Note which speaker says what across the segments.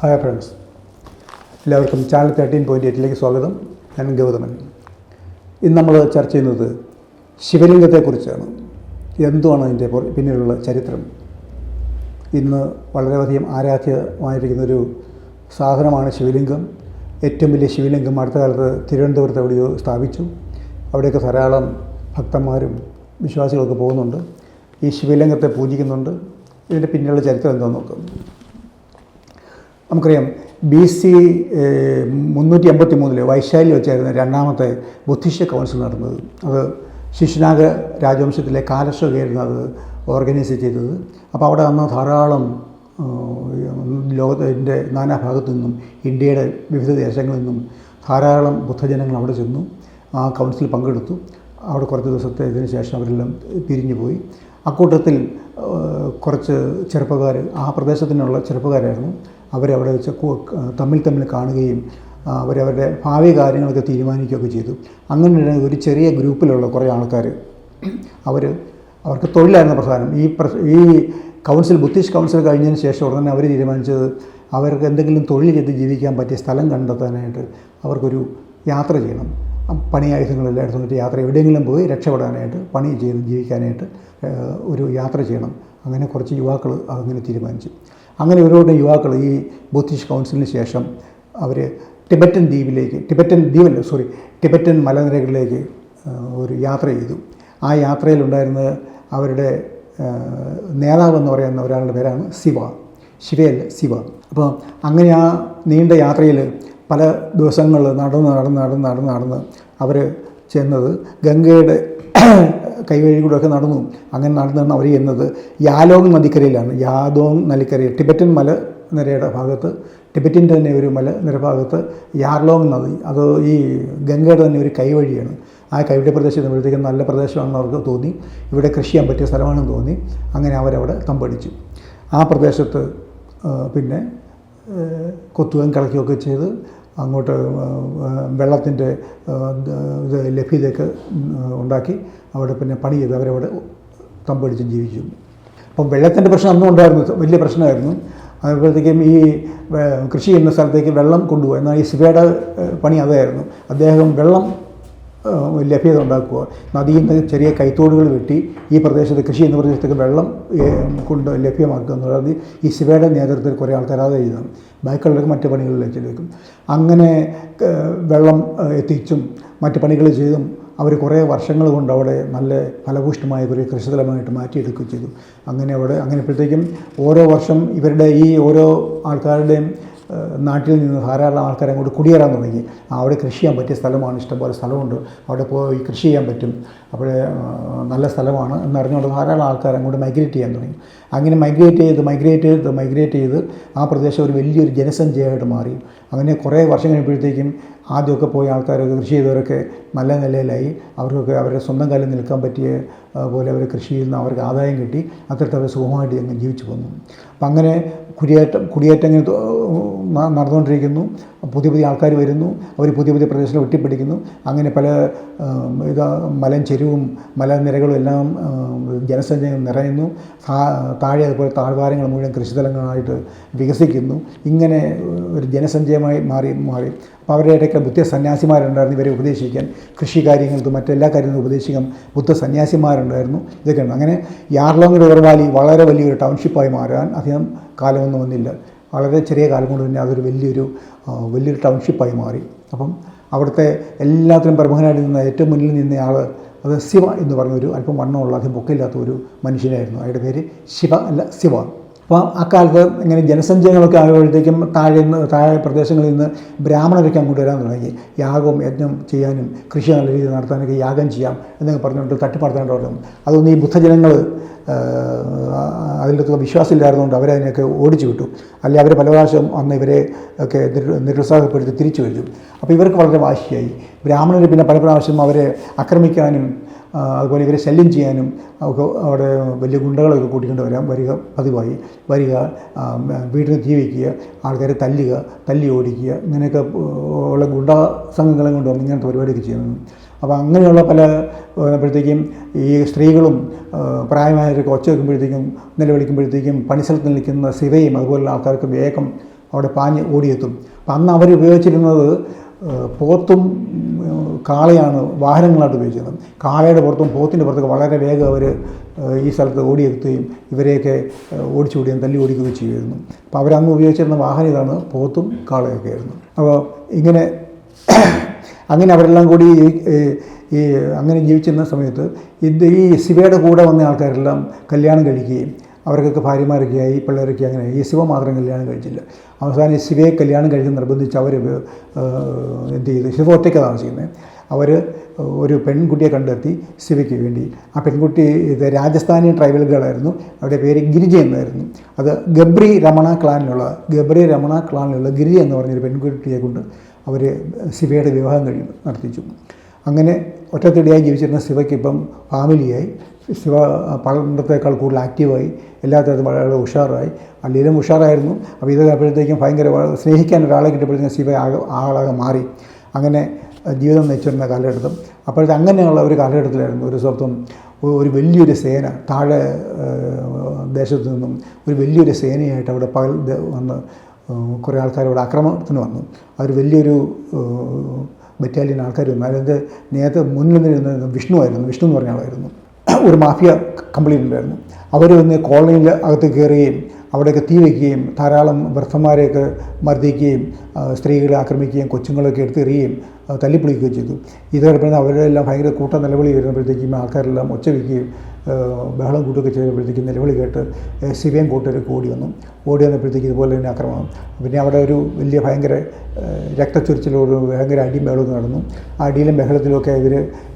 Speaker 1: Hi friends, എല്ലാവർക്കും channel 13.8 സ്വാഗതം. ഞാൻ ഗൗതമൻ. ഇന്ന് നമ്മൾ ചർച്ച ചെയ്യുന്നത് ശിവലിംഗത്തെക്കുറിച്ചാണ്. എന്തുവാണ് അതിൻ്റെ പിന്നിലുള്ള ചരിത്രം? ഇന്ന് വളരെയധികം ആരാധ്യമായിരിക്കുന്നൊരു സാധനമാണ് ശിവലിംഗം. ഏറ്റവും വലിയ ശിവലിംഗം അടുത്ത കാലത്ത് തിരുവനന്തപുരത്ത് എവിടെയോ സ്ഥാപിച്ചു. അവിടെയൊക്കെ ധാരാളം ഭക്തന്മാരും വിശ്വാസികളൊക്കെ പോകുന്നുണ്ട്. ഈ ശിവലിംഗത്തെ പൂജിക്കുന്നുണ്ട്. ഇതിൻ്റെ പിന്നിലുള്ള ചരിത്രം എന്താണെന്ന് നോക്കാം. നമുക്കറിയാം, BC 383 വൈശാലി വെച്ചായിരുന്നു രണ്ടാമത്തെ ബുദ്ധിസ്റ്റ് കൗൺസിൽ നടന്നത്. അത് ശിശുനാഗ രാജവംശത്തിലെ കാലശോകയായിരുന്നു അത് ഓർഗനൈസ് ചെയ്തത്. അപ്പോൾ അവിടെ അന്ന് ധാരാളം ലോകത്തിൻ്റെ നാനാഭാഗത്തു നിന്നും ഇന്ത്യയുടെ വിവിധ ദേശങ്ങളിൽ നിന്നും ധാരാളം ബുദ്ധജനങ്ങൾ അവിടെ ചെന്നു. ആ കൗൺസിലിൽ പങ്കെടുത്തു. അവിടെ കുറച്ച് ദിവസത്തെ ഇതിന് ശേഷം അവരെല്ലാം പിരിഞ്ഞു പോയി. അക്കൂട്ടത്തിൽ കുറച്ച് ചെറുപ്പക്കാർ, ആ പ്രദേശത്തിനുള്ള ചെറുപ്പക്കാരായിരുന്നു, അവരവിടെ വെച്ച് തമ്മിൽ കാണുകയും അവരവരുടെ ഭാവി കാര്യങ്ങളൊക്കെ തീരുമാനിക്കുകയൊക്കെ ചെയ്തു. അങ്ങനെ ഒരു ചെറിയ ഗ്രൂപ്പിലുള്ള കുറേ ആൾക്കാർ അവർക്ക് തൊഴിലായിരുന്നു പ്രധാനം. ഈ കൗൺസിൽ, ബുദ്ധിസ്റ്റ് കൗൺസിൽ കഴിഞ്ഞതിന് ശേഷം ഉടനെ അവർ തീരുമാനിച്ചത് അവർക്ക് എന്തെങ്കിലും തൊഴിൽ ചെയ്ത് ജീവിക്കാൻ പറ്റിയ സ്ഥലം കണ്ടെത്താനായിട്ട് അവർക്കൊരു യാത്ര ചെയ്യണം. പണിയായുധങ്ങളെല്ലാം എടുത്തുകൊണ്ട് യാത്ര, എവിടെയെങ്കിലും പോയി രക്ഷപ്പെടാനായിട്ട്, പണി ചെയ്ത് ജീവിക്കാനായിട്ട് ഒരു യാത്ര ചെയ്യണം. അങ്ങനെ കുറച്ച് യുവാക്കൾ അങ്ങനെ തീരുമാനിച്ചു. അങ്ങനെ ഒരുപാട് യുവാക്കൾ ഈ ബുദ്ധിസ്റ്റ് കൗൺസിലിന് ശേഷം അവർ ടിബറ്റൻ മലനിരകളിലേക്ക് ഒരു യാത്ര ചെയ്തു. ആ യാത്രയിലുണ്ടായിരുന്ന അവരുടെ നേതാവെന്ന് പറയുന്ന ഒരാളുടെ പേരാണ് ശിവ. അപ്പോൾ അങ്ങനെ ആ നീണ്ട യാത്രയിൽ പല ദിവസങ്ങൾ നടന്ന് അവർ ചെന്നത് ഗംഗയുടെ കൈവഴി കൂടെയൊക്കെ നടന്നു. അങ്ങനെ നടന്ന് അവർ ചെന്നത് യാലോങ് നദിക്കരയിലാണ്. ടിബറ്റൻ മലനിരയുടെ ഭാഗത്ത്, ടിബറ്റിൻ്റെ തന്നെ ഒരു മലനിര ഭാഗത്ത് യാർലോങ് നദി, അത് ഈ ഗംഗയുടെ തന്നെ ഒരു കൈവഴിയാണ്. ആ കൈവഴി പ്രദേശം എത്തുമ്പോഴത്തേക്കും നല്ല പ്രദേശമാണെന്ന് അവർക്ക് തോന്നി. ഇവിടെ കൃഷി ചെയ്യാൻ പറ്റിയ സ്ഥലമാണെന്ന് തോന്നി. അങ്ങനെ അവരവിടെ തമ്പടിച്ചു. ആ പ്രദേശത്ത് പിന്നെ കൊത്തുകയും കളയ്ക്കുകയൊക്കെ ചെയ്ത് അങ്ങോട്ട് വെള്ളത്തിൻ്റെ ഇത് ലഭ്യതയൊക്കെ ഉണ്ടാക്കി അവിടെ പിന്നെ പണി ചെയ്ത് അവരവിടെ തമ്പടിച്ചും ജീവിച്ചു. അപ്പം വെള്ളത്തിൻ്റെ പ്രശ്നം അന്നും ഉണ്ടായിരുന്നു, വലിയ പ്രശ്നമായിരുന്നു. അതുപോലത്തേക്കും ഈ കൃഷി ചെയ്യുന്ന സ്ഥലത്തേക്ക് വെള്ളം കൊണ്ടുപോകുക. എന്നാൽ ഈ ശിവയുടെ പണി അതായിരുന്നു. അദ്ദേഹം വെള്ളം ലഭ്യത ഉണ്ടാക്കുക, നദിയിൽ നിന്ന് ചെറിയ കൈത്തോടുകൾ വെട്ടി ഈ പ്രദേശത്ത്, കൃഷി ചെയ്യുന്ന പ്രദേശത്തേക്ക് വെള്ളം കൊണ്ട് ലഭ്യമാക്കുക എന്നുള്ളത് ഈ ശിവയുടെ നേതൃത്വത്തിൽ കുറേ ആൾക്കാർ അത് ചെയ്താണ്. ബാക്കിയുള്ളവർക്ക് മറ്റ് പണികളിലേക്ക് വെക്കും. അങ്ങനെ വെള്ളം എത്തിച്ചും മറ്റ് പണികൾ ചെയ്തും അവർ കുറേ വർഷങ്ങൾ കൊണ്ട് അവിടെ നല്ല ഫലഭൂഷ്ടമായ കുറേ കൃഷിസ്ഥലമായിട്ട് മാറ്റിയെടുക്കുകയും ചെയ്തു. അങ്ങനെയപ്പോഴത്തേക്കും ഓരോ വർഷം ഇവരുടെ ഈ ഓരോ ആൾക്കാരുടെയും നാട്ടിൽ നിന്ന് ധാരാളം ആൾക്കാർ അങ്ങോട്ട് കുടിയേറാൻ തുടങ്ങി. അവിടെ കൃഷി ചെയ്യാൻ പറ്റിയ സ്ഥലമാണ്, ഇഷ്ടംപോലെ സ്ഥലമുണ്ട്, അവിടെ പോയി കൃഷി ചെയ്യാൻ പറ്റും, അവിടെ നല്ല സ്ഥലമാണ് എന്നറിഞ്ഞുകൊണ്ട് ധാരാളം ആൾക്കാർ അങ്ങോട്ട് മൈഗ്രേറ്റ് ചെയ്യാൻ തുടങ്ങി. അങ്ങനെ മൈഗ്രേറ്റ് ചെയ്ത് ആ പ്രദേശം ഒരു വലിയൊരു ജനസഞ്ചയമായിട്ട് മാറി. അങ്ങനെ കുറേ വർഷം കഴിയുമ്പോഴത്തേക്കും ആദ്യമൊക്കെ പോയ ആൾക്കാരൊക്കെ, കൃഷി ചെയ്തവരൊക്കെ നല്ല നിലയിലായി. അവർക്കൊക്കെ അവരുടെ സ്വന്തം കാലിൽ നിൽക്കാൻ പറ്റിയ പോലെ അവർ കൃഷി ചെയ്യുന്ന അവർക്ക് ആദായം കിട്ടി. അത്തരത്തിൽ അവർ സുഖമായിട്ട് അങ്ങ് ജീവിച്ചു പോന്നു. അപ്പം അങ്ങനെ കുടിയേറ്റങ്ങൾ നടന്നുകൊണ്ടിരിക്കുന്നു. പുതിയ ആൾക്കാർ വരുന്നു. അവർ പുതിയ പ്രദേശങ്ങൾ വെട്ടിപ്പിടിക്കുന്നു. അങ്ങനെ പല മലഞ്ചെരുവും മലനിരകളും എല്ലാം ജനസഞ്ചയം നിറയുന്നു. താഴെ അതുപോലെ താഴ്വാരങ്ങൾ മുഴുവൻ കൃഷിസ്ഥലങ്ങളായിട്ട് വികസിക്കുന്നു. ഇങ്ങനെ ഒരു ജനസഞ്ചയമായി മാറി. അപ്പോൾ അവരുടെ ഇടയ്ക്ക് ബുദ്ധ സന്യാസിമാരുണ്ടായിരുന്നു ഇവരെ ഉപദേശിക്കാൻ, കൃഷി കാര്യങ്ങൾക്കും മറ്റെല്ലാ കാര്യങ്ങളും ഉപദേശിക്കാൻ ബുദ്ധ സന്യാസിമാരുണ്ടായിരുന്നു. ഇതൊക്കെയാണ്. അങ്ങനെ യാർലോങ് റിവർ വാലി വളരെ വലിയൊരു ടൗൺഷിപ്പായി മാറാൻ അധികം കാലമൊന്നും വന്നില്ല. വളരെ ചെറിയ കാലം കൊണ്ട് തന്നെ അതൊരു വലിയൊരു ടൗൺഷിപ്പായി മാറി. അപ്പം അവിടുത്തെ എല്ലാത്തിനും പ്രമുഖനായിട്ട് നിന്ന ഏറ്റവും മുന്നിൽ നിന്നയാൾ അത് ശിവ എന്ന് പറഞ്ഞൊരു അല്പം വണ്ണമുള്ള, അധികം പൊക്കമില്ലാത്ത ഒരു മനുഷ്യനായിരുന്നു. അയാളുടെ പേര് ശിവ. അപ്പോൾ അക്കാലത്ത് ഇങ്ങനെ ജനസഞ്ചയങ്ങളൊക്കെ ആകുമ്പോഴത്തേക്കും താഴെ പ്രദേശങ്ങളിൽ നിന്ന് ബ്രാഹ്മണരൊക്കെ അങ്ങോട്ട് വരാൻ തുടങ്ങി. യാഗവും യജ്ഞം ചെയ്യാനും കൃഷി നല്ല രീതിയിൽ നടത്താനൊക്കെ യാഗം ചെയ്യാം എന്നൊക്കെ പറഞ്ഞുകൊണ്ട് തട്ടിപ്പറത്തേണ്ടവരും. അതൊന്നും ഈ ബുദ്ധജനങ്ങൾ അതിലൊക്കെ വിശ്വാസമില്ലായിരുന്നുകൊണ്ട് അവരതിനെയൊക്കെ ഓടിച്ചു വിട്ടു. അല്ലെങ്കിൽ അവർ പല പ്രാവശ്യം അന്ന് ഇവരെ ഒക്കെ നിരുത്സാഹപ്പെടുത്തി തിരിച്ചു വരും. അപ്പോൾ ഇവർക്ക് വളരെ വാശിയായി. ബ്രാഹ്മണർ പിന്നെ പല പ്രാവശ്യം അവരെ ആക്രമിക്കാനും അതുപോലെ ഇവരെ ശല്യം ചെയ്യാനും ഒക്കെ അവിടെ വലിയ ഗുണ്ടകളൊക്കെ കൂട്ടിക്കൊണ്ട് പതിവായി വരിക, വീട്ടിൽ തീ വയ്ക്കുക, ആൾക്കാരെ തല്ലി ഓടിക്കുക, ഇങ്ങനെയൊക്കെ ഉള്ള ഗുണ്ടാ സംഘങ്ങളെ കൊണ്ട് ഇങ്ങനത്തെ പരിപാടിയൊക്കെ ചെയ്യുന്നു. അപ്പോൾ അങ്ങനെയുള്ള പലപ്പോഴത്തേക്കും ഈ സ്ത്രീകളും പ്രായമായവരൊക്കെ ഒച്ച വയ്ക്കുമ്പോഴത്തേക്കും നിലവിളിക്കുമ്പോഴത്തേക്കും പണിസ്ഥലത്ത് നിൽക്കുന്ന ശിവയും അതുപോലുള്ള ആൾക്കാർക്ക് വേഗം അവിടെ പാഞ്ഞ് ഓടിയെത്തും. അപ്പം അന്ന് അവർ ഉപയോഗിച്ചിരുന്നത് പോത്തും കാളയാണ് വാഹനങ്ങളായിട്ട് ഉപയോഗിച്ചിരുന്നത്. കാളയുടെ പുറത്തും പോത്തിൻ്റെ പുറത്തൊക്കെ വളരെ വേഗം അവർ ഈ സ്ഥലത്ത് ഓടിയെത്തുകയും ഇവരെയൊക്കെ ഓടിച്ചുകൂടിയും തല്ലി ഓടിക്കുകയും ചെയ്യുമായിരുന്നു. അപ്പോൾ അവരന്ന് ഉപയോഗിച്ചിരുന്ന വാഹനം ഇതാണ്, പോത്തും കാളയൊക്കെ ആയിരുന്നു. അപ്പോൾ അങ്ങനെ അവരെല്ലാം കൂടി അങ്ങനെ ജീവിച്ചിരുന്ന സമയത്ത് ഈ ശിവയുടെ കൂടെ വന്ന ആൾക്കാരെല്ലാം കല്യാണം കഴിക്കുകയും അവർക്കൊക്കെ ഭാര്യമാരൊക്കെയായി പിള്ളേരൊക്കെ അങ്ങനെ. ഈ ശിവ മാത്രം കല്യാണം കഴിച്ചില്ല. അവസാനം ശിവയെ കല്യാണം കഴിച്ച് നിർബന്ധിച്ച് അവർ എന്ത് ചെയ്തു, ശിവ ഒറ്റയ്ക്ക് താമസിക്കുന്നത്. അവർ ഒരു പെൺകുട്ടിയെ കണ്ടെത്തി ശിവയ്ക്ക് വേണ്ടി. ആ പെൺകുട്ടി ഇത് രാജസ്ഥാനി ട്രൈബൽ ഗേളായിരുന്നു. അവരുടെ പേര് ഗിരിജ എന്നായിരുന്നു. അത് ഗബ്രി രമണ ക്ലാനിലുള്ള ഗിരിജ എന്ന് പറഞ്ഞൊരു പെൺകുട്ടിയെ കൊണ്ട് അവർ ശിവയുടെ വിവാഹം നടത്തിച്ചു. അങ്ങനെ ഒറ്റത്തടിയായി ജീവിച്ചിരുന്ന ശിവയ്ക്ക് ഇപ്പം ഫാമിലിയായി. ശിവ പണ്ടത്തേക്കാൾ കൂടുതൽ ആക്റ്റീവായി, എല്ലാ തരത്തിലും വളരെ ഉഷാറായി. അല്ലെങ്കിലും ഉഷാറായിരുന്നു. അപ്പോൾ ഇത് അപ്പോഴത്തേക്കും ഭയങ്കര സ്നേഹിക്കാൻ ഒരാളെ കിട്ടിയപ്പോഴത്തേക്കും ശിവ ആളാകെ മാറി. അങ്ങനെ ജീവിതം നയിച്ചിരുന്ന കാലഘട്ടം. അപ്പോഴത്തെ അങ്ങനെയുള്ള ഒരു കാലഘട്ടത്തിലായിരുന്നു ഒരു സ്വപ്നം ഒരു വലിയൊരു സേന താഴെ ദേശത്തു നിന്നും ഒരു വലിയൊരു സേനയായിട്ട് അവിടെ പകൽ വന്ന് കുറേ ആൾക്കാർ അവിടെ ആക്രമണത്തിന് വന്നു. അതൊരു വലിയൊരു ബറ്റാലിയൻ ആൾക്കാർ വന്നു. അതിൻ്റെ നേരത്തെ മുന്നിൽ നിന്നിരുന്നത് വിഷ്ണു എന്ന് പറഞ്ഞ ആളായിരുന്നു. ഒരു മാഫിയ കംപ്ലീറ്റ് ഉണ്ടായിരുന്നു. അവർ വന്ന് കോളനിയിൽ അകത്ത് കയറുകയും അവിടെയൊക്കെ തീ വയ്ക്കുകയും ധാരാളം വൃദ്ധന്മാരെയൊക്കെ മർദ്ദിക്കുകയും സ്ത്രീകളെ ആക്രമിക്കുകയും കൊച്ചുങ്ങളൊക്കെ എടുത്തെറിയുകയും തല്ലിപ്പൊളിക്കുകയും ചെയ്തു. ഇത് കഴിഞ്ഞപ്പോൾ അവരെല്ലാം ഭയങ്കര കൂട്ട നിലവിളി വരുമ്പോഴത്തേക്കും ആൾക്കാരെല്ലാം ഒച്ച വയ്ക്കുകയും ബഹളം കൂട്ടുകയൊക്കെ ചെയ്തപ്പോഴത്തേക്കും നിലവിളി കേട്ട് ശിവയും കൂട്ടരൊക്കെ ഓടി വന്നപ്പോഴത്തേക്ക് ഇതുപോലെ തന്നെ ആക്രമണം. പിന്നെ അവിടെ ഒരു വലിയ ഭയങ്കര രക്തച്ചൊരിച്ചിലൊരു ഭയങ്കര അടിയും ബഹളമൊക്കെ നടന്നു. ആ അടിയിലും ബഹളത്തിലുമൊക്കെ ഇവർ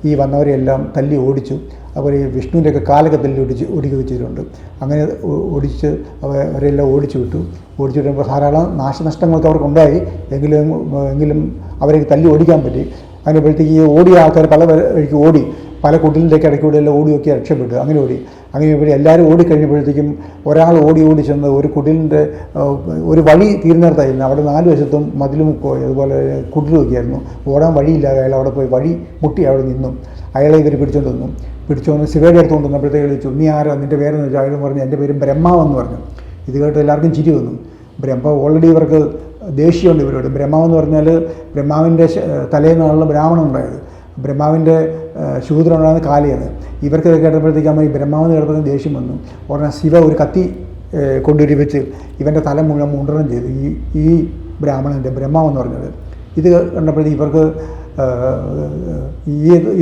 Speaker 1: ഈ വന്നവരെയെല്ലാം തല്ലി ഓടിച്ചു. അതുപോലെ ഈ വിഷ്ണുവിൻ്റെയൊക്കെ കാലൊക്കെ തല്ലി ഓടിക്കുകയൊക്കെ ചെയ്തിട്ടുണ്ട്. അങ്ങനെ ഓടിച്ച് അവരെല്ലാം ഓടിച്ചു വിടുമ്പോൾ ധാരാളം നാശനഷ്ടങ്ങളൊക്കെ അവർക്കുണ്ടായി. എങ്കിലും അവരെ തല്ലി ഓടിക്കാൻ പറ്റി. അതിനപ്പോഴത്തേക്ക് ഈ ഓടിയ ആൾക്കാർ പല വഴിക്ക് ഓടി, പല കുടിലിൻ്റെയൊക്കെ ഇടയ്ക്കൂടെ എല്ലാം ഓടിയൊക്കെ രക്ഷപ്പെട്ടു. അങ്ങനെ ഇവിടെ എല്ലാവരും ഓടിക്കഴിഞ്ഞപ്പോഴത്തേക്കും ഒരാൾ ഓടി ചെന്ന് ഒരു കുടിലിൻ്റെ ഒരു വഴി തീരുന്നിടത്തായിരുന്നു. അവിടെ 4 വശത്തും മതിലും അതുപോലെ കുടിലുമൊക്കെ ആയിരുന്നു. ഓടാൻ വഴിയില്ലാതെ അയാൾ അവിടെ പോയി വഴി മുട്ടി അവിടെ നിന്നു. അയാളെ ഇവർ പിടിച്ചുകൊണ്ട് ശിവയുടെ അടുത്ത് കൊണ്ടുവന്നപ്പോഴത്തേക്ക് വിളിച്ചു, നീ ആരാ, നിൻ്റെ പേരെന്ന് വെച്ചാൽ അയാൾ പറഞ്ഞു എൻ്റെ പേര് ബ്രഹ്മാവെന്ന് പറഞ്ഞു. ഇത് കേട്ട് എല്ലാവർക്കും ചിരി വന്നു. ഓൾറെഡി ഇവർക്ക് ദേഷ്യമുണ്ട് ഇവരോട്. ബ്രഹ്മാവെന്ന് പറഞ്ഞാൽ ബ്രഹ്മാവിൻ്റെ തലേന്നാണല്ലോ ബ്രാഹ്മണൻ ഉണ്ടായത്. ബ്രഹ്മാവിൻ്റെ ശൂദ്രനാണ് കാലിയത്. ഇവർക്കിത് കേട്ടപ്പോഴത്തേക്കും ഈ ബ്രഹ്മാവെന്ന് കേട്ടപ്പോഴത്തേക്കും ദേഷ്യം വന്നു. ഉടനെ ശിവ ഒരു കത്തി കൊണ്ടുവരി വെച്ച് ഇവൻ്റെ തല മുഴുവൻ മുണ്ടനം ചെയ്തു. ഈ ബ്രാഹ്മണൻ്റെ ബ്രഹ്മാവെന്ന് പറഞ്ഞത്. ഇത് കണ്ടപ്പോഴത്തേക്ക് ഇവർക്ക്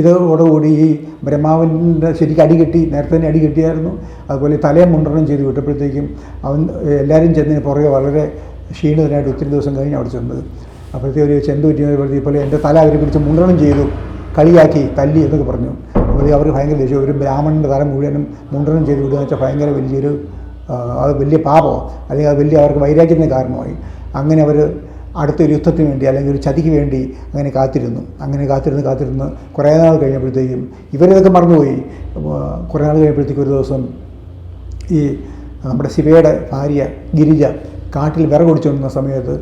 Speaker 1: ഇതോടുകൂടി ഈ ബ്രഹ്മാവിൻ്റെ ശരിക്കും അടികെട്ടി, നേരത്തെ തന്നെ അടികെട്ടിയായിരുന്നു. അതുപോലെ തലയെ മുണ്ടനം ചെയ്ത് വിട്ടപ്പോഴത്തേക്കും എല്ലാവരും ചെന്നതിന് പുറകെ വളരെ ക്ഷീണിതനായിട്ട് ഒത്തിരി ദിവസം കഴിഞ്ഞ് അവിടെ ചെന്നത്. അപ്പോഴത്തേക്ക് ഒരു ചെന്ത് പറ്റിയപ്പോഴത്തേക്ക് പോലെ എൻ്റെ തല അവർ പിടിച്ച് മുണ്ടനം ചെയ്തു, കളിയാക്കി, തല്ലി എന്നൊക്കെ പറഞ്ഞു. അപ്പോൾ അവർ ഭയങ്കര ദേഷ്യം. ഒരു ബ്രാഹ്മണൻ്റെ തല മുഴുവനും മുണ്ടനം ചെയ്ത് വിടുക എന്ന് വെച്ചാൽ ഭയങ്കര അത് വലിയ പാപമോ അല്ലെങ്കിൽ അത് വലിയ അവർക്ക് വൈരാഗ്യത്തിന് കാരണമായി. അങ്ങനെ അവർ അടുത്തൊരു യുദ്ധത്തിന് വേണ്ടി അല്ലെങ്കിൽ ഒരു ചതിക്ക് വേണ്ടി അങ്ങനെ കാത്തിരുന്ന് കുറേ നാൾ കഴിഞ്ഞപ്പോഴത്തേക്കും ഇവരിതൊക്കെ മറന്നുപോയി. കുറേ നാൾ കഴിയുമ്പോഴത്തേക്കും ഒരു ദിവസം ഈ നമ്മുടെ ശിവയുടെ ഭാര്യ ഗിരിജ കാട്ടിൽ വിറകൊടിച്ചുകൊണ്ടിരുന്ന സമയത്ത്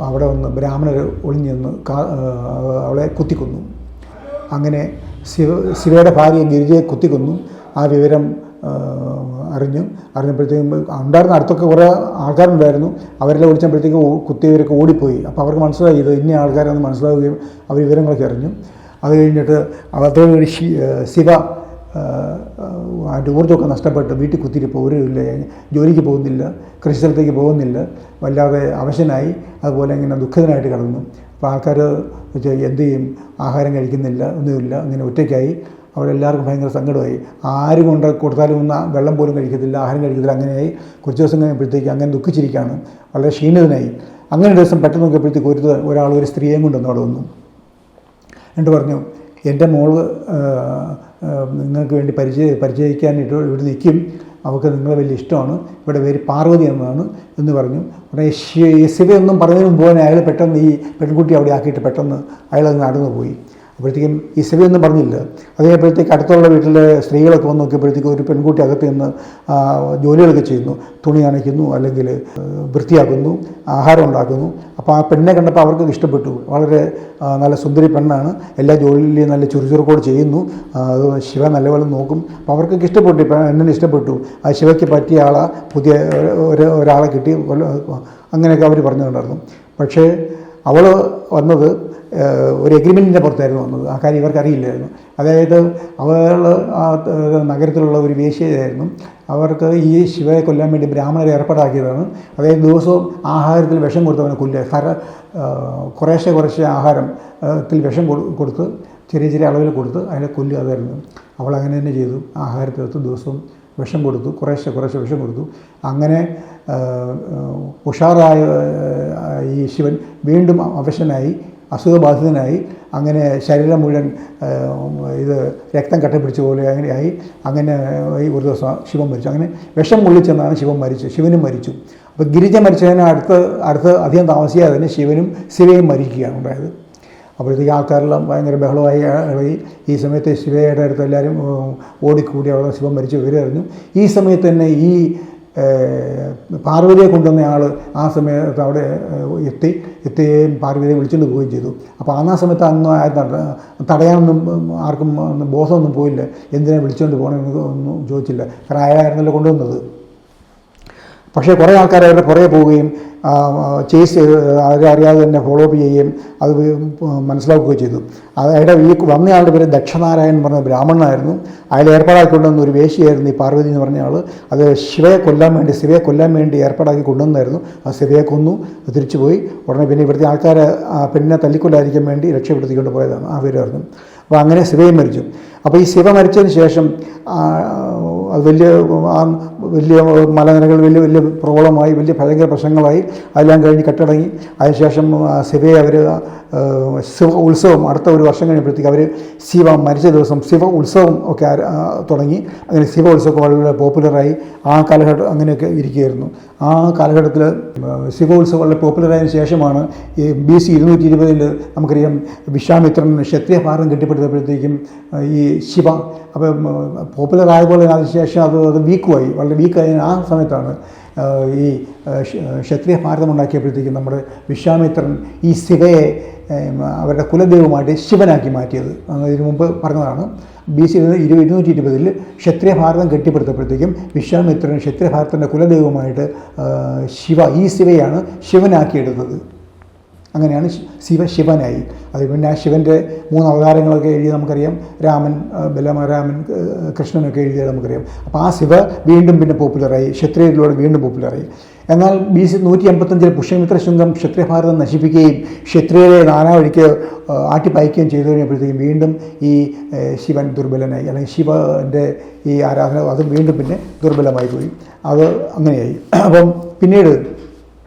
Speaker 1: അവിടെ വന്ന് ബ്രാഹ്മണർ ഒളിഞ്ഞു നിന്ന് അവളെ കുത്തിക്കൊന്നു. അങ്ങനെ ശിവയുടെ ഭാര്യ ഗിരിജയെ കുത്തിക്കൊന്നു. ആ വിവരം അറിഞ്ഞപ്പോഴത്തേക്കും ഉണ്ടായിരുന്ന അടുത്തൊക്കെ കുറേ ആൾക്കാരുണ്ടായിരുന്നു. അവരെല്ലാം ഓടിച്ചപ്പോഴത്തേക്കും കുത്തിയവരൊക്കെ ഓടിപ്പോയി. അപ്പോൾ അവർക്ക് മനസ്സിലായി ഇത് ഇന്ന ആൾക്കാരെന്ന് മനസ്സിലാവുകയും അവർ വിവരങ്ങളൊക്കെ അറിഞ്ഞു. അത് കഴിഞ്ഞിട്ട് അതോടുകൂടി ശിവ അതിൻ്റെ ഊർജ്ജമൊക്കെ നഷ്ടപ്പെട്ട് വീട്ടിൽ കുത്തിയിരിപ്പോൾ ഇല്ല, ജോലിക്ക് പോകുന്നില്ല, കൃഷി സ്ഥലത്തേക്ക് പോകുന്നില്ല, വല്ലാതെ അവശനായി. അതുപോലെ ഇങ്ങനെ ദുഃഖിതനായിട്ട് കിടന്നു. അപ്പോൾ ആൾക്കാർ എന്ത് ചെയ്യും, ആഹാരം കഴിക്കുന്നില്ല, ഒന്നുമില്ല, അങ്ങനെ ഒറ്റയ്ക്കായി. അവിടെ എല്ലാവർക്കും ഭയങ്കര സങ്കടമായി. ആരും കൊണ്ട് കൊടുത്താലും വെള്ളം പോലും കഴിക്കത്തില്ല, ആഹാരം കഴിക്കത്തില്ല. അങ്ങനെയായി കുറച്ച് ദിവസം കഴിയുമ്പോഴത്തേക്ക് അങ്ങനെ ദുഃഖിച്ചിരിക്കുകയാണ്, വളരെ ക്ഷീണിതനായി. അങ്ങനെ ഒരു ദിവസം പെട്ടെന്ന് നോക്കിയപ്പോഴത്തേക്ക് ഒരാൾ ഒരു സ്ത്രീയെയും കൊണ്ടുവന്ന് അവിടെ വന്നു. എന്നിട്ട് പറഞ്ഞു, എൻ്റെ മോള് നിങ്ങൾക്ക് വേണ്ടി പരിചയിക്കാനായിട്ട് ഇവിടെ നിൽക്കും, അവൾക്ക് നിങ്ങളെ വലിയ ഇഷ്ടമാണ്, ഇവിടെ പേര് പാർവതി എന്നതാണ് എന്ന് പറഞ്ഞു. ഉടനെ ശിവയൊന്നും പറഞ്ഞതിന് മുമ്പ് തന്നെ അയാൾ പെട്ടെന്ന് ഈ പെൺകുട്ടി അവിടെ ആക്കിയിട്ട് പെട്ടെന്ന് അയാളത് നടന്നു പോയി. അപ്പോഴത്തേക്കും ഈ ശിവയൊന്നും പറഞ്ഞില്ല. അത് കഴിഞ്ഞപ്പോഴത്തേക്ക് അടുത്തുള്ള വീട്ടിലെ സ്ത്രീകളൊക്കെ വന്ന് നോക്കിയപ്പോഴത്തേക്കും ഒരു പെൺകുട്ടി അകത്ത് നിന്ന് ജോലികളൊക്കെ ചെയ്യുന്നു, തുണി നനയ്ക്കുന്നു, അല്ലെങ്കിൽ വൃത്തിയാക്കുന്നു, ആഹാരം ഉണ്ടാക്കുന്നു. അപ്പോൾ ആ പെണ്ണെ കണ്ടപ്പോൾ അവർക്ക് ഇഷ്ടപ്പെട്ടു. വളരെ നല്ല സുന്ദരി പെണ്ണാണ്, എല്ലാ ജോലിയിലും നല്ല ചുറുചുറുക്കോട് ചെയ്യുന്നു, അത് ശിവ നല്ലപോലെ നോക്കും. അപ്പോൾ അവർക്കൊക്കെ ഇഷ്ടപ്പെട്ടു, എന്നെ ഇഷ്ടപ്പെട്ടു. ആ ശിവയ്ക്ക് പറ്റിയ പുതിയ ഒരാളെ കിട്ടി. അങ്ങനെയൊക്കെ അവർ പറഞ്ഞിട്ടുണ്ടായിരുന്നു. പക്ഷേ അവൾ വന്നത് ഒരു എഗ്രിമെൻറ്റിൻ്റെ പുറത്തായിരുന്നു വന്നത്. ആ കാര്യം ഇവർക്ക് അറിയില്ലായിരുന്നു. അതായത് അവൾ ആ നഗരത്തിലുള്ള ഒരു വേശ്യയായിരുന്നു. അവർക്ക് ഈ ശിവയെ കൊല്ലാൻ വേണ്ടി ബ്രാഹ്മണരെ ഏർപ്പാടാക്കിയതാണ്. അതായത് ദിവസവും ആഹാരത്തിൽ വിഷം കൊടുത്തവനെ കൊല്ലുക. കുറേശ്ശെ ആഹാരത്തിൽ വിഷം കൊടുത്ത് ചെറിയ അളവിൽ കൊടുത്ത് അതിനെ കൊല്ലുക. അതായിരുന്നു. അവൾ അങ്ങനെ തന്നെ ചെയ്തു. ആഹാരത്തിനകത്ത് ദിവസവും വിഷം കൊടുത്തു, കുറേശ്ശെ വിഷം കൊടുത്തു. അങ്ങനെ ഉഷാറായ ഈ ശിവൻ വീണ്ടും അവശനായി, അസുഖബാധിതനായി. അങ്ങനെ ശരീരം മുഴുവൻ രക്തം കട്ടപിടിച്ച പോലെ അങ്ങനെയായി. അങ്ങനെ ഒരു ദിവസം ശിവൻ മരിച്ചു. അങ്ങനെ വിഷം കൊള്ളിച്ചെന്നാണ് ശിവനും മരിച്ചു. അപ്പോൾ ഗിരിജ മരിച്ചതിന് അടുത്ത് അധികം താമസിയാതെ തന്നെ ശിവയും മരിക്കുകയാണ് ഉണ്ടായത്. അപ്പോഴത്തേക്ക് ആൾക്കാരെല്ലാം ഭയങ്കര ബഹളമായി. ഈ സമയത്ത് ശിവയുടെ അടുത്ത് എല്ലാവരും ഓടിക്കൂടി അവിടെ ശിവൻ മരിച്ചു വിവരം അറിഞ്ഞു. ഈ സമയത്ത് തന്നെ ഈ പാർവതിയെ കൊണ്ടുവന്ന ആൾ ആ സമയത്ത് അവിടെ എത്തുകയും പാർവതിയെ വിളിച്ചുകൊണ്ട് പോവുകയും ചെയ്തു. അപ്പോൾ ആ സമയത്ത് തടയാനൊന്നും ആർക്കും ബോധമൊന്നും പോയില്ല. എന്തിനാ വിളിച്ചുകൊണ്ട് പോകണമെന്ന് ഒന്നും ചോദിച്ചില്ല. കാരണം അയാളായിരുന്നല്ലോ കൊണ്ടുവന്നത്. പക്ഷേ കുറേ ആൾക്കാർ അവരുടെ പുറകെ പോവുകയും ചേസ് അറിയാതെ തന്നെ ഫോളോ അപ്പ് ചെയ്യുകയും അത് മനസ്സിലാക്കുകയും ചെയ്തു. അയാളുടെ ഈ വന്നയാളുടെ പേര് ദക്ഷനാരായണൻ എന്ന് പറഞ്ഞ ബ്രാഹ്മണനായിരുന്നു. അയാൾ ഏർപ്പാടാക്കിക്കൊണ്ടുവന്ന ഒരു വേശ്യയായിരുന്നു ഈ പാർവതി എന്ന് പറഞ്ഞ ആൾ. അത് ശിവയെ കൊല്ലാൻ വേണ്ടി ഏർപ്പാടാക്കി കൊണ്ടുവന്നായിരുന്നു. ആ ശിവയെ കൊന്നു, തിരിച്ചുപോയി. ഉടനെ പിന്നെ ഇവിടുത്തെ ആൾക്കാരെ പെണ്ണിനെ തല്ലിക്കൊല്ലാതിരിക്കാൻ വേണ്ടി രക്ഷപ്പെടുത്തിക്കൊണ്ട് പോയതാണ്. ആ പേരായിരുന്നു. അപ്പോൾ അങ്ങനെ ശിവയും മരിച്ചു. അപ്പോൾ ഈ ശിവ മരിച്ചതിന് ശേഷം അത് വലിയ മലനിരകൾ വലിയ പ്രോബ്ലമായി, വലിയ ഭയങ്കര പ്രശ്നങ്ങളായി. അതെല്ലാം കഴിഞ്ഞ് കെട്ടടങ്ങി. അതിനുശേഷം ശിവയെ അവർ ശിവ ഉത്സവം അടുത്ത ഒരു വർഷം കഴിഞ്ഞപ്പോഴത്തേക്ക് അവർ ശിവ മരിച്ച ദിവസം ശിവ ഉത്സവം ഒക്കെ തുടങ്ങി. അങ്ങനെ ശിവ ഉത്സവം വളരെ പോപ്പുലറായി. ആ കാലഘട്ടം അങ്ങനെയൊക്കെ ഇരിക്കുകയായിരുന്നു. ആ കാലഘട്ടത്തിൽ ശിവ ഉത്സവം വളരെ പോപ്പുലറായതിനു ശേഷമാണ് ഈ BC 220 നമുക്കറിയാം വിശ്വാമിത്രൻ ക്ഷത്രിയ ഭാരതം കെട്ടിപ്പടുത്തപ്പോഴത്തേക്കും ഈ ശിവ അപ്പം പോപ്പുലറായതുപോലെ അതിനുശേഷം അത് വീക്കുമായി, വളരെ വീക്കായി. ആ സമയത്താണ് ഈ ക്ഷത്രിയ ഭാരതം ഉണ്ടാക്കിയപ്പോഴത്തേക്കും നമ്മുടെ വിശ്വാമിത്രൻ ഈ ശിവയെ അവരുടെ കുലദൈവമായിട്ട് ശിവനാക്കി മാറ്റിയത്. ഇതിനു മുമ്പ് പറഞ്ഞതാണ്. BC 220 ക്ഷത്രിയ ഭാരതം കെട്ടിപ്പടുത്തപ്പോഴത്തേക്കും വിശ്വാമിത്രൻ ക്ഷത്രിയ ഭാരതത്തിൻ്റെ കുലദൈവമായിട്ട് ഈ ശിവയാണ് ശിവനാക്കിയെടുത്തത്. അങ്ങനെയാണ് ശിവനായി. അത് പിന്നെ ആ ശിവൻ്റെ 3 അവതാരങ്ങളൊക്കെ എഴുതി നമുക്കറിയാം. രാമൻ, ബലരാമൻ, കൃഷ്ണനൊക്കെ എഴുതിയത് നമുക്കറിയാം. അപ്പോൾ ആ ശിവ വീണ്ടും പിന്നെ പോപ്പുലറായി, ക്ഷത്രിയരിലൂടെ വീണ്ടും പോപ്പുലറായി. എന്നാൽ BC 155 പുഷ്യമിത്ര ശുംഗം ക്ഷത്രിയ ഭാരതം നശിപ്പിക്കുകയും ക്ഷത്രിയരെ നാനാവഴിക്ക് ആട്ടിപ്പായിക്കുകയും ചെയ്തു കഴിഞ്ഞപ്പോഴത്തേക്കും വീണ്ടും ഈ ശിവൻ ദുർബലനായി, അല്ലെങ്കിൽ ശിവൻ്റെ ഈ ആരാധന അത് വീണ്ടും പിന്നെ ദുർബലമായി പോയി. അത് അങ്ങനെയായി. അപ്പം പിന്നീട്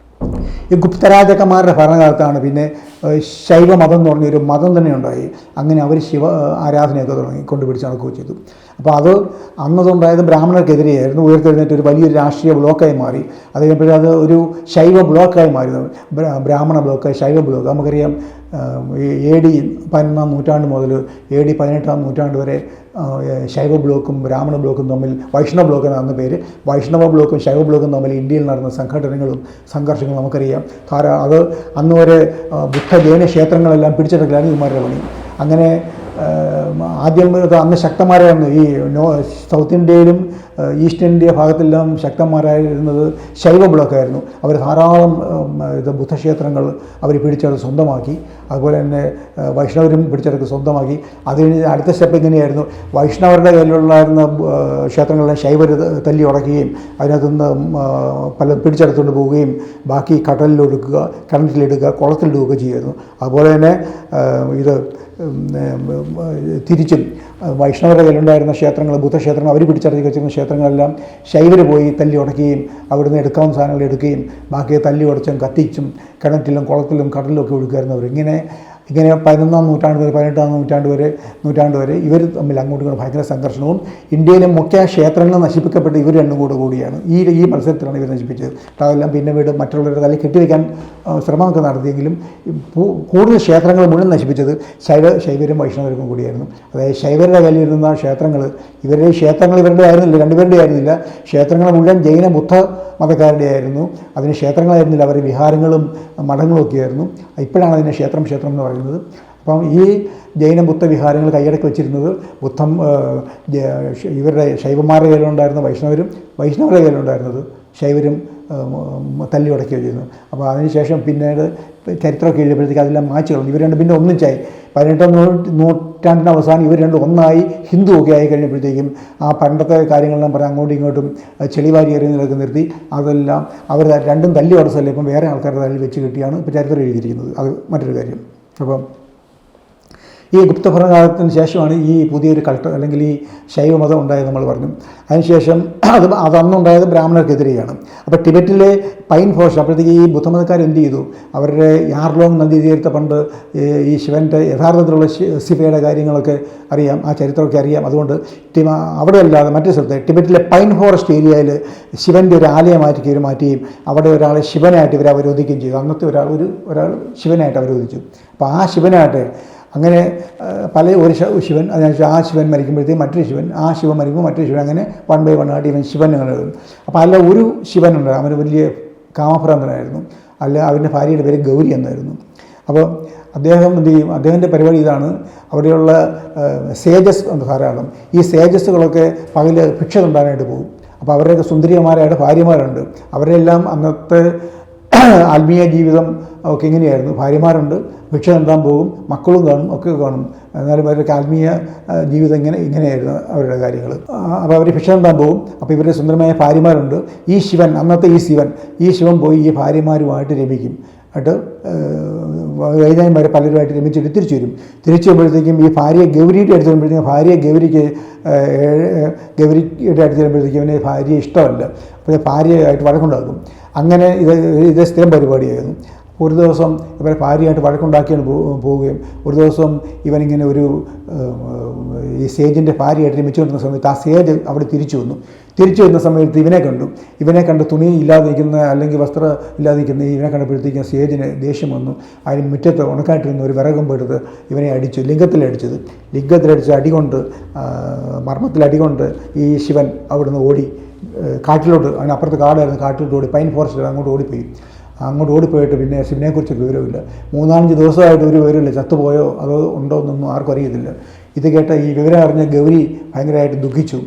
Speaker 1: ഈ ഗുപ്തരാജാക്കന്മാരുടെ ഭരണകാലത്താണ് പിന്നെ ശൈവമതം എന്ന് പറഞ്ഞൊരു മതം തന്നെ ഉണ്ടായി. അങ്ങനെ അവർ ശിവ ആരാധനയൊക്കെ കൊണ്ടുപിടിച്ച് നടക്കുകയും ചെയ്തു. അപ്പോൾ അത് അന്നതുണ്ടായത് ബ്രാഹ്മണർക്കെതിരെയായിരുന്നു. ഉയർത്തെഴുന്നേറ്റ് ഒരു വലിയൊരു രാഷ്ട്രീയ ബ്ലോക്കായി മാറി. അത് കഴിഞ്ഞപ്പോൾ അത് ഒരു ശൈവ ബ്ലോക്കായി മാറി. ബ്രാഹ്മണ ബ്ലോക്ക്, ശൈവ ബ്ലോക്ക്. നമുക്കറിയാം AD 11-ാം നൂറ്റാണ്ട് മുതൽ AD 18-ാം നൂറ്റാണ്ട് വരെ ശൈവ ബ്ലോക്കും ബ്രാഹ്മണ ബ്ലോക്കും തമ്മിൽ, വൈഷ്ണവ ബ്ലോക്ക് എന്നാണ് പേര്, വൈഷ്ണവ ബ്ലോക്കും ശൈവ ബ്ലോക്കും തമ്മിൽ ഇന്ത്യയിൽ നടന്ന സംഘടനകളും സംഘർഷങ്ങളും നമുക്കറിയാം. അത് അന്ന് വരെ ബുദ്ധ ജൈന ക്ഷേത്രങ്ങളെല്ലാം പിടിച്ചെടുക്കലാണ് ഇവന്മാരുടെ പണി. അങ്ങനെ ആദ്യം അന്ന് ശക്തന്മാരായിരുന്നു ഈ സൗത്ത് ഇന്ത്യയിലും ഈസ്റ്റ് ഇന്ത്യ ഭാഗത്തെല്ലാം ശക്തന്മാരായിരുന്നത് ശൈവ ബ്ലോക്കായിരുന്നു. അവർ ധാരാളം ബുദ്ധക്ഷേത്രങ്ങൾ അവർ പിടിച്ചെടുത്ത് സ്വന്തമാക്കി. അതുപോലെ തന്നെ വൈഷ്ണവരും പിടിച്ചെടുത്ത് സ്വന്തമാക്കി. അത് കഴിഞ്ഞ് അടുത്ത സ്റ്റെപ്പ് എങ്ങനെയായിരുന്നു, വൈഷ്ണവരുടെ കയ്യിലുള്ളായിരുന്ന ക്ഷേത്രങ്ങളെല്ലാം ശൈവർ തല്ലി ഉടക്കുകയും അതിനകത്തുനിന്ന് പല പിടിച്ചെടുത്തുകൊണ്ട് പോവുകയും ബാക്കി കടലിലൊടുക്കുക, കിണറ്റിലിടുക, കുളത്തിലിടുകയൊക്കെ ചെയ്യുമായിരുന്നു. അതുപോലെ തന്നെ ഇത് തിരിച്ചും വൈഷ്ണവരുടെ കയ്യിലുണ്ടായിരുന്ന ക്ഷേത്രങ്ങൾ, ബുദ്ധക്ഷേത്രങ്ങൾ അവർ പിടിച്ചടക്കി വെച്ചിരുന്ന ക്ഷേത്രങ്ങളെല്ലാം ശൈവർ പോയി തല്ലി ഉടക്കുകയും അവിടുന്ന് എടുക്കാവുന്ന സാധനങ്ങൾ എടുക്കുകയും ബാക്കി തല്ലി ഉടച്ചും കത്തിച്ചും കിണറ്റിലും കുളത്തിലും കടലിലും ഒക്കെ ഒഴുകുമായിരുന്നവർ. ഇങ്ങനെ 11-ാം നൂറ്റാണ്ട് വരെ 18-ാം നൂറ്റാണ്ട് വരെ ഇവർ തമ്മിൽ അങ്ങോട്ടും ഇങ്ങോട്ടും ഭയങ്കര സംഘർഷണവും. ഇന്ത്യയിലെ മുഖ്യ ക്ഷേത്രങ്ങൾ നശിപ്പിക്കപ്പെട്ട് ഇവർ രണ്ടും കൂടിയാണ് ഈ മത്സരത്തിലാണ് ഇവർ നശിപ്പിച്ചത്. അതെല്ലാം പിന്നെ മറ്റുള്ളവരുടെ തലയിൽ കെട്ടിവെക്കാൻ ശ്രമമൊക്കെ നടത്തിയെങ്കിലും കൂടുതൽ ക്ഷേത്രങ്ങൾ മുഴുവൻ നശിപ്പിച്ചത് ശൈവരും വൈഷ്ണവരും കൂടിയായിരുന്നു. അതായത് ശൈവരുടെ കയ്യിലിരുന്ന ക്ഷേത്രങ്ങൾ ഇവരുടെ ആയിരുന്നില്ല, രണ്ടുപേരുടെ ആയിരുന്നില്ല. ക്ഷേത്രങ്ങൾ മുഴുവൻ ജൈന ബുദ്ധ മതക്കാരുടെ ആയിരുന്നു. അതിന് ക്ഷേത്രങ്ങളായിരുന്നില്ല, അവർ വിഹാരങ്ങളും മഠങ്ങളും ഒക്കെ ആയിരുന്നു. ഇപ്പോഴാണ് അതിനെ ക്ഷേത്രം എന്ന് പറയുന്നത്. അപ്പം ഈ ജൈന ബുദ്ധ വിഹാരങ്ങൾ കൈയടക്കി വെച്ചിരുന്നത് ഇവരുടെ ശൈവന്മാരുടെ കയ്യിലുണ്ടായിരുന്ന വൈഷ്ണവരുടെ കയ്യിലുണ്ടായിരുന്നത് ശൈവരും തല്ലി ഉടക്കുകയോ ചെയ്യുന്നു. അപ്പോൾ അതിനുശേഷം പിന്നീട് ചരിത്രമൊക്കെ എഴുതിയപ്പോഴത്തേക്ക് അതെല്ലാം മാറ്റി കളഞ്ഞു. ഇവർ രണ്ടും പിന്നെ ഒന്നിച്ചായി. 18-ാം നൂറ്റാണ്ടിന് അവസാനം ഇവർ രണ്ടും ഒന്നായി ഹിന്ദുവൊക്കെ ആയി കഴിഞ്ഞപ്പോഴത്തേക്കും ആ പണ്ടത്തെ കാര്യങ്ങളെല്ലാം പറഞ്ഞ് അങ്ങോട്ടും ഇങ്ങോട്ടും ചെളിവാരി എറിയുന്നതൊക്കെ നിർത്തി അതെല്ലാം അവർ രണ്ടും തല്ലി ഉടച്ചല്ലേ ഇപ്പം വേറെ ആൾക്കാരുടെ തല്ലി വെച്ച് കിട്ടിയാണ് ഇപ്പോൾ ചരിത്രം എഴുതിയിരിക്കുന്നത്. അത് മറ്റൊരു കാര്യം. അപ്പം ഈ ഗുപ്തഭരണകാലത്തിന് ശേഷമാണ് ഈ പുതിയൊരു കൾട്ട് അല്ലെങ്കിൽ ഈ ശൈവമതം ഉണ്ടായത് നമ്മൾ പറഞ്ഞു. അതിനുശേഷം അതന്നുണ്ടായത് ബ്രാഹ്മണർക്കെതിരെയാണ്. അപ്പോൾ ടിബറ്റിലെ പൈൻ ഫോറസ്റ്റ് അപ്പോഴത്തേക്ക് ഈ ബുദ്ധമതക്കാർ എന്ത് ചെയ്തു, അവരുടെ യാർലോങ് നദി തീരത്തെ പണ്ട് ഈ ശിവൻ്റെ യഥാർത്ഥത്തിലുള്ള ശിവയുടെ കാര്യങ്ങളൊക്കെ അറിയാം, ആ ചരിത്രമൊക്കെ അറിയാം. അതുകൊണ്ട് അവിടെ അല്ലാതെ മറ്റു സ്ഥലത്ത് ടിബറ്റിലെ പൈൻ ഫോറസ്റ്റ് ഏരിയയിൽ ശിവൻ്റെ ഒരു ആലയമായിട്ട് ഇവർ മാറ്റുകയും അവിടെ ഒരാളെ ശിവനായിട്ട് ഇവർ അവരോധിക്കുകയും ചെയ്തു. അന്നത്തെ ഒരാൾ ശിവനായിട്ട് അവരോധിച്ചു. അപ്പോൾ ആ ശിവനായിട്ട് അങ്ങനെ ഒരു ശിവൻ, അതിനനുസരിച്ച് ആ ശിവൻ മരിക്കുമ്പോഴത്തേക്കും മറ്റൊരു ശിവൻ, ആ ശിവൻ മരിക്കുമ്പോൾ മറ്റൊരു ശിവൻ, അങ്ങനെ 1 by 1 ആയിട്ട് ഇവൻ ശിവൻ അങ്ങനെ എഴുതും. അപ്പോൾ അല്ല ഒരു ശിവനുണ്ട്, അവന് വലിയ കാമഭ്രാന്തനായിരുന്നു. അല്ല അവൻ്റെ ഭാര്യയുടെ പേര് ഗൗരി എന്നായിരുന്നു. അപ്പോൾ അദ്ദേഹം എന്ത് ചെയ്യും, അദ്ദേഹത്തിൻ്റെ പരിപാടി ഇതാണ്, അവിടെയുള്ള സേജസ് ഉണ്ട് ധാരാളം. ഈ സേജസ്സുകളൊക്കെ പകല് ഭിക്ഷ കൊണ്ടാനായിട്ട് പോകും. അപ്പോൾ അവരുടെയൊക്കെ സുന്ദരിമാരായിട്ട് ഭാര്യമാരുണ്ട്. അവരെല്ലാം അന്നത്തെ ആത്മീയ ജീവിതം ഒക്കെ ഇങ്ങനെയായിരുന്നു. ഭാര്യമാരുണ്ട്, ഭിക്ഷ നേടാൻ പോകും, മക്കളും കാണും, ഒക്കെ കാണും. എന്നാലും അവരുടെ ആത്മീയ ജീവിതം ഇങ്ങനെയായിരുന്നു അവരുടെ കാര്യങ്ങൾ. അപ്പോൾ അവർ ഭിക്ഷ നേടാൻ പോകും. അപ്പോൾ ഇവരുടെ സുന്ദരമായ ഭാര്യമാരുണ്ട്. ഈ ശിവൻ, അന്നത്തെ ഈ ശിവൻ പോയി ഈ ഭാര്യമാരുമായിട്ട് രമിക്കും. എന്നിട്ട് വൈദ്യന്മാർ പലരുമായിട്ട് രമിച്ചിട്ട് തിരിച്ചു വരും. തിരിച്ചു വരുമ്പോഴത്തേക്കും ഈ ഭാര്യയെ ഗൗരിയുടെ അടുത്ത് വരുമ്പോഴത്തേക്കും ഗൗരിയുടെ അടുത്ത് വരുമ്പോഴത്തേക്കും അവന് ഭാര്യയെ ഇഷ്ടമല്ല. അപ്പോൾ ഭാര്യയായിട്ട് വഴക്കുണ്ടാക്കും. അങ്ങനെ ഇത് സ്ഥിരം പരിപാടിയായിരുന്നു. ഒരു ദിവസം ഇവരെ ഭാര്യയായിട്ട് വഴക്കുണ്ടാക്കിയാണ് പോവുകയും ഒരു ദിവസം ഇവനിങ്ങനെ ഈ സേജിൻ്റെ ഭാര്യയായിട്ട് രമിച്ചുകൊണ്ടിരുന്ന സമയത്ത് ആ സേജ് അവിടെ തിരിച്ചു വരുന്ന സമയത്ത് ഇവനെ കണ്ട് തുണി ഇല്ലാതിരിക്കുന്ന അല്ലെങ്കിൽ വസ്ത്രം ഇല്ലാതിരിക്കുന്ന ഇവനെ കണ്ടപ്പോഴത്തേക്കും സേജിന് ദേഷ്യം വന്നു. അതിന് മുറ്റത്ത് ഉണക്കായിട്ടിരുന്ന ഒരു വിറകുമ്പെടുത്ത് ഇവനെ അടിച്ചു, ലിംഗത്തിലടിച്ച് അടികൊണ്ട്, മർമ്മത്തിലടികൊണ്ട് ഈ ശിവൻ അവിടുന്ന് ഓടി കാട്ടിലോട്ട്, അതിനപ്പുറത്ത് കാടായിരുന്നു, കാട്ടിലോട്ട് ഓടി, പൈൻ ഫോറസ്റ്റ് അങ്ങോട്ട് ഓടിപ്പോയിട്ട് പിന്നെ ശിവനെക്കുറിച്ച് വിവരമില്ല. 3-5 ദിവസമായിട്ട് ഒരു വിവരമില്ല, ചത്തുപോയോ അതോ ഉണ്ടോ എന്നൊന്നും ആർക്കും അറിയത്തില്ല. ഇത് കേട്ട ഈ വിവരം അറിഞ്ഞ ഗൗരി ഭയങ്കരമായിട്ട് ദുഃഖിച്ചു.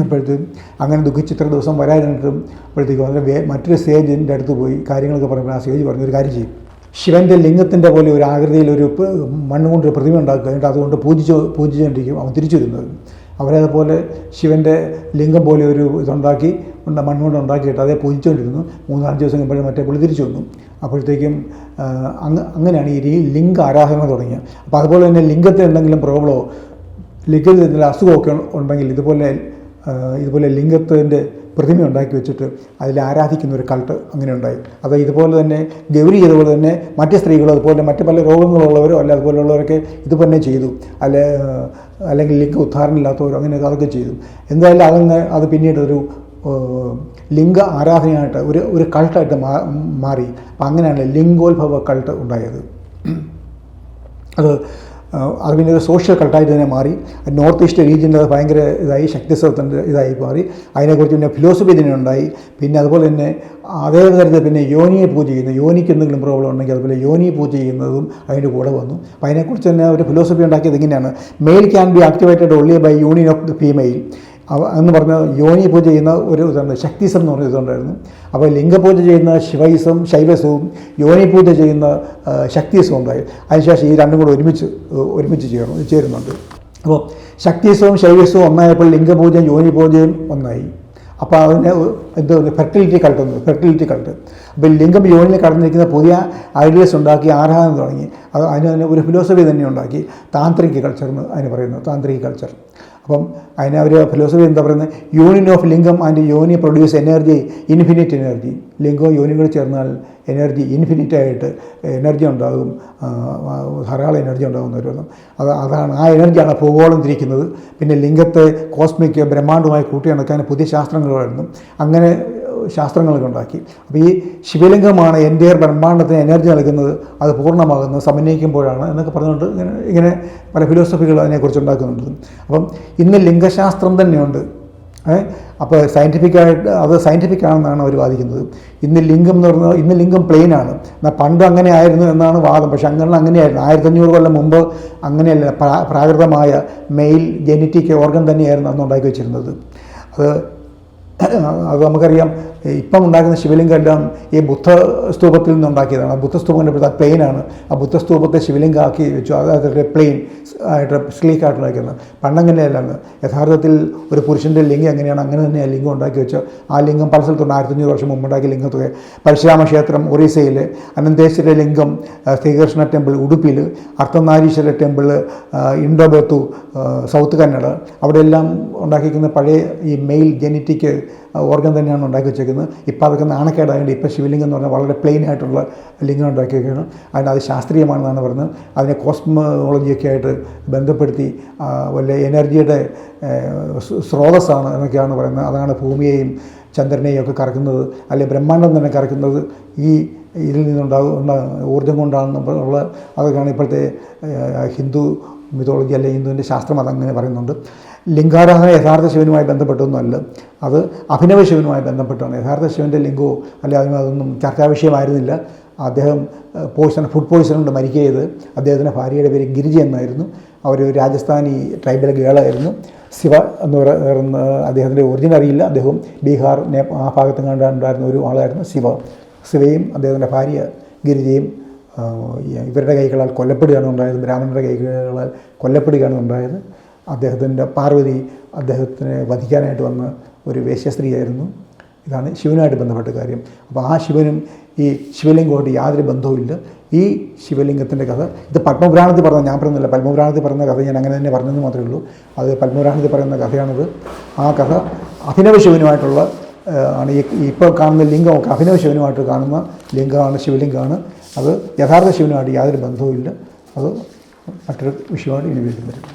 Speaker 1: അപ്പോഴത്തേക്കും അങ്ങനെ ദുഃഖിച്ച് ഇത്ര ദിവസം വരാതിരുന്നിട്ടും അപ്പോഴത്തേക്കും അതിൻ്റെ മറ്റൊരു സേജിൻ്റെ അടുത്ത് പോയി കാര്യങ്ങളൊക്കെ പറഞ്ഞപ്പോൾ ആ സേജ് പറഞ്ഞു, ഒരു കാര്യം ചെയ്യും, ശിവൻ്റെ ലിംഗത്തിൻ്റെ പോലെ ഒരു ആകൃതിയിൽ ഒരു മണ്ണുകൊണ്ടൊരു പ്രതിമ ഉണ്ടാക്കുക, എന്നിട്ട് അതുകൊണ്ട് പൂജിച്ചുകൊണ്ടിരിക്കും അവൻ തിരിച്ചു വരുന്നത്. അവരതുപോലെ ശിവൻ്റെ ലിംഗം പോലെ ഒരു ഇതുണ്ടാക്കി മണ്ണുകൊണ്ട് ഉണ്ടാക്കിയിട്ട് അതേ പൂജിച്ചുകൊണ്ടിരുന്നു. 3-4 ദിവസം കഴിയുമ്പോഴും മറ്റേ പുള്ളി തിരിച്ചു വന്നു. അപ്പോഴത്തേക്കും അങ്ങനെയാണ് ഈ ലിംഗ ആരാധന തുടങ്ങിയത്. അപ്പോൾ അതുപോലെ തന്നെ ലിംഗത്തിന് എന്തെങ്കിലും പ്രോബ്ലമോ ലിംഗത്തിൽ എന്തെങ്കിലും അസുഖമൊക്കെ ഉണ്ടെങ്കിൽ ഇതുപോലെ ലിംഗത്തിൻ്റെ പ്രതിമ ഉണ്ടാക്കി വെച്ചിട്ട് അതിൽ ആരാധിക്കുന്ന ഒരു കൾട്ട് അങ്ങനെ ഉണ്ടായി. അത് ഇതുപോലെ തന്നെ ഗൗരി ചെയ്തതുപോലെ തന്നെ മറ്റ് സ്ത്രീകളും അതുപോലെ മറ്റ് പല രോഗങ്ങളുള്ളവരോ അല്ല അതുപോലെയുള്ളവരൊക്കെ ഇതുപോലെ ചെയ്തു. അല്ലെങ്കിൽ ലിംഗ ഉദ്ധാരണമില്ലാത്തവരോ അങ്ങനെയൊക്കെ അതൊക്കെ ചെയ്തു. എന്തായാലും അത് പിന്നീട് ഒരു ലിംഗ ആരാധനയായിട്ട് ഒരു കൾട്ടായിട്ട് മാറി. അപ്പം അങ്ങനെയാണ് ലിംഗോത്ഭവ കൾട്ട് ഉണ്ടായത്. അത് പിന്നെ ഒരു സോഷ്യൽ കൾട്ടായിട്ട് തന്നെ മാറി. നോർത്ത് ഈസ്റ്റ് റീജിയനിൽ അത് ഭയങ്കര ഇതായി, ശക്തിസ്വത്തിൻ്റെ ഇതായി മാറി. അതിനെക്കുറിച്ച് പിന്നെ ഫിലോസഫി തന്നെ ഉണ്ടായി. പിന്നെ അതുപോലെ തന്നെ അതേ തരത്തിൽ പിന്നെ യോനിയെ പൂജ ചെയ്യുന്നു, യോനിക്ക് എന്തെങ്കിലും പ്രോബ്ലം ഉണ്ടെങ്കിൽ അതുപോലെ യോനി പൂജ ചെയ്യുന്നതും അതിൻ്റെ കൂടെ വന്നു. അപ്പോൾ അതിനെക്കുറിച്ച് തന്നെ ഒരു ഫിലോസഫി ഉണ്ടാക്കിയത് ഇങ്ങനെയാണ്, male can be activated only by union of the female എന്ന് പറഞ്ഞ യോനി പൂജ ചെയ്യുന്ന ഒരു ഇതുണ്ട്, ശക്തിസം എന്ന് പറഞ്ഞ ഇതുണ്ടായിരുന്നു. അപ്പോൾ ലിംഗപൂജ ചെയ്യുന്ന ശൈവസവും യോനി പൂജ ചെയ്യുന്ന ശക്തിസവും ഉണ്ടായി. അതിനുശേഷം ഈ രണ്ടും കൂടെ ഒരുമിച്ച് ചേരുന്നുണ്ട്. അപ്പോൾ ശക്തിസവും ശൈവസവും ഒന്നായപ്പോൾ ലിംഗപൂജയും യോനി പൂജയും ഒന്നായി. അപ്പോൾ അതിന് ഫെർട്ടിലിറ്റി കൾട്ട്. അപ്പോൾ ലിംഗം യോനിയിൽ കടന്നിരിക്കുന്ന പുതിയ ഐഡിയസ് ഉണ്ടാക്കി ആരാധന തുടങ്ങി. അതിന് ഒരു ഫിലോസഫി തന്നെ ഉണ്ടാക്കി, താന്ത്രിക് കൾച്ചർ എന്ന് അതിന് പറയുന്നത്, താന്ത്രിക് കൾച്ചർ. അപ്പം അതിന് അവർ ഫിലോസഫി എന്താ പറയുന്നത്, യൂണിയൻ ഓഫ് ലിംഗം ആൻഡ് യോനി പ്രൊഡ്യൂസ് എനർജി, ഇൻഫിനിറ്റ് എനർജി. ലിംഗവും യോനിയും കൂടി ചേർന്നാൽ എനർജി ഇൻഫിനിറ്റായിട്ട് എനർജി ഉണ്ടാകും, ധാരാളം എനർജി ഉണ്ടാകുന്നവരും. അതാണ് ആ എനർജിയാണ് ഭൂഗോളം തിരിക്കുന്നത്. പിന്നെ ലിംഗത്തെ കോസ്മിക് ബ്രഹ്മാണ്ഡമായി കൂട്ടിയിണക്കാൻ പുതിയ ശാസ്ത്രങ്ങളായിരുന്നു. അങ്ങനെ ശാസ്ത്രങ്ങളൊക്കെ ഉണ്ടാക്കി. അപ്പോൾ ഈ ശിവലിംഗമാണ് എൻ്റെ ബ്രഹ്മാണ്ഡത്തിന് എനർജി നൽകുന്നത്, അത് പൂർണ്ണമാകുന്നത് സമന്വയിക്കുമ്പോഴാണ് എന്നൊക്കെ പറഞ്ഞുകൊണ്ട് ഇങ്ങനെ പല ഫിലോസഫികൾ അതിനെക്കുറിച്ച് ഉണ്ടാക്കുന്നുണ്ട്. അപ്പം ഇന്ന് ലിംഗശാസ്ത്രം തന്നെയുണ്ട്. അപ്പോൾ സയൻറ്റിഫിക് ആണെന്നാണ് അവർ വാദിക്കുന്നത്. ഇന്ന് ലിംഗം എന്ന് പറഞ്ഞാൽ ഇന്ന് ലിംഗം പ്ലെയിനാണ്. എന്നാൽ പണ്ട് അങ്ങനെ ആയിരുന്നു എന്നാണ് വാദം. പക്ഷെ അങ്ങനെയായിരുന്നു. 1500 കൊല്ലം മുമ്പ് അങ്ങനെയല്ല, പ്രാകൃതമായ മെയിൽ ജെനറ്റിക് ഓർഗൻ തന്നെയായിരുന്നു അന്ന് ഉണ്ടാക്കി വെച്ചിരുന്നത്. അത് അത് നമുക്കറിയാം. ഇപ്പം ഉണ്ടാക്കുന്ന ശിവലിംഗം എല്ലാം ഈ ബുദ്ധ സ്തൂപത്തിൽ നിന്നുണ്ടാക്കിയതാണ്. ആ ബുദ്ധസ്തൂപം കണ്ടപ്പോൾ പ്ലെയിനാണ്. ആ ബുദ്ധസ്തൂപത്തെ ശിവലിംഗമാക്കി വെച്ചു. അതൊരു പ്ലെയിൻ ആയിട്ട് സ്ലീക്ക് ആയിട്ട് ഉണ്ടാക്കുന്നത്. പണ്ടങ്ങനെയല്ലാന്ന്. യഥാർത്ഥത്തിൽ ഒരു പുരുഷൻ്റെ ലിംഗം എങ്ങനെയാണ് അങ്ങനെ തന്നെ ആ ലിംഗം ഉണ്ടാക്കി വെച്ച് ആ ലിംഗം പല സ്ഥലത്തുണ്ട്. 1500 വർഷം മുമ്പ് ഉണ്ടാക്കിയ ലിംഗത്തുക. പരശുരാമ ക്ഷേത്രം ഒറീസയിൽ, അനന്തേശ്വര ലിംഗം ശ്രീകൃഷ്ണ ടെമ്പിൾ ഉടുപ്പിയിൽ, അർദ്ധനാരീശ്വര ടെമ്പിൾ ഇൻഡോബേത്തു സൗത്ത് കന്നഡ, അവിടെയെല്ലാം ഉണ്ടാക്കിയിരിക്കുന്ന പഴയ ഈ മെയിൽ ജെനറ്റിക് ഓർഗൻ തന്നെയാണ് ഉണ്ടാക്കി വെച്ചേക്കുന്നത്. ഇപ്പോൾ അതൊക്കെ നാണക്കേടായതുകൊണ്ട് ഇപ്പോൾ ശിവലിംഗം എന്ന് പറഞ്ഞാൽ വളരെ പ്ലെയിൻ ആയിട്ടുള്ള ലിംഗം ഉണ്ടാക്കി വയ്ക്കുകയാണ്. അത് ശാസ്ത്രീയമാണെന്നാണ് പറയുന്നത്. അതിനെ കോസ്മോളജിയൊക്കെ ആയിട്ട് ബന്ധപ്പെടുത്തി വല്ല എനർജിയുടെ സ്രോതസ്സാണ് എന്നൊക്കെയാണ് പറയുന്നത്. അതാണ് ഭൂമിയെയും ചന്ദ്രനെയും ഒക്കെ കറക്കുന്നത്, അല്ലെങ്കിൽ ബ്രഹ്മാണ്ടം തന്നെ കറക്കുന്നത് ഈ ഇതിൽ നിന്നുണ്ടാകുന്ന ഊർജ്ജം കൊണ്ടാണെന്നുള്ള അതൊക്കെയാണ് ഇപ്പോഴത്തെ ഹിന്ദു മിതോളജി അല്ലെങ്കിൽ ഹിന്ദുവിൻ്റെ ശാസ്ത്രം അതങ്ങനെ പറയുന്നുണ്ട്. ലിംഗാരാധന യഥാർത്ഥ ശിവനുമായി ബന്ധപ്പെട്ടൊന്നുമല്ല, അത് അഭിനവ ശിവനുമായി ബന്ധപ്പെട്ടാണ്. യഥാർത്ഥ ശിവൻ്റെ ലിംഗമോ അല്ലെങ്കിൽ അതൊന്നും ചർച്ചാ വിഷയമായിരുന്നില്ല. അദ്ദേഹം ഫുഡ് പോയിസൺ കൊണ്ട് മരിക്കുക ചെയ്ത്. അദ്ദേഹത്തിൻ്റെ ഭാര്യയുടെ പേര് ഗിരിജ എന്നായിരുന്നു. അവർ രാജസ്ഥാനി ട്രൈബൽ ഗേളായിരുന്നു. ശിവ എന്ന് പറയുന്ന അദ്ദേഹത്തിൻ്റെ ഒറിജിനൽ അറിയില്ല. അദ്ദേഹം ബീഹാർ ആ ഭാഗത്ത് കണ്ടുണ്ടായിരുന്ന ഒരു ആളായിരുന്നു ശിവയും അദ്ദേഹത്തിൻ്റെ ഭാര്യ ഗിരിജയും ഇവരുടെ കൈകളാൽ കൊല്ലപ്പെടുകയാണ് ഉണ്ടായത്. ബ്രാഹ്മണരുടെ കൈകളാൽ കൊല്ലപ്പെടുകയാണ് ഉണ്ടായത്. അദ്ദേഹത്തിൻ്റെ പാർവതി അദ്ദേഹത്തിനെ വധിക്കാനായിട്ട് വന്ന ഒരു വേശ്യസ്ത്രീയായിരുന്നു. ഇതാണ് ശിവനുമായിട്ട് ബന്ധപ്പെട്ട കാര്യം. അപ്പോൾ ആ ശിവനും ഈ ശിവലിംഗമായിട്ട് യാതൊരു ബന്ധവുമില്ല. ഈ ശിവലിംഗത്തിൻ്റെ കഥ ഇത് പത്മപുരാണത്തിൽ പറഞ്ഞ, ഞാൻ പറയുന്നില്ല, പത്മപുരാണത്തിൽ പറയുന്ന കഥ ഞാൻ അങ്ങനെ തന്നെ പറഞ്ഞെന്ന് മാത്രമേ ഉള്ളൂ. അത് പത്മപുരാണത്തിൽ പറയുന്ന കഥയാണിത്. ആ കഥ അഭിനവ ശിവനുമായിട്ടുള്ള ആണ്. ഇപ്പോൾ കാണുന്ന ലിംഗമൊക്കെ അഭിനവ ശിവനുമായിട്ട് കാണുന്ന ലിംഗമാണ്, ശിവലിംഗമാണ്. അത് യഥാർത്ഥ ശിവനുമായിട്ട് യാതൊരു ബന്ധവുമില്ല. അത് മറ്റൊരു വിഷയമായിട്ട് ഇനി വീണ്ടും വരും.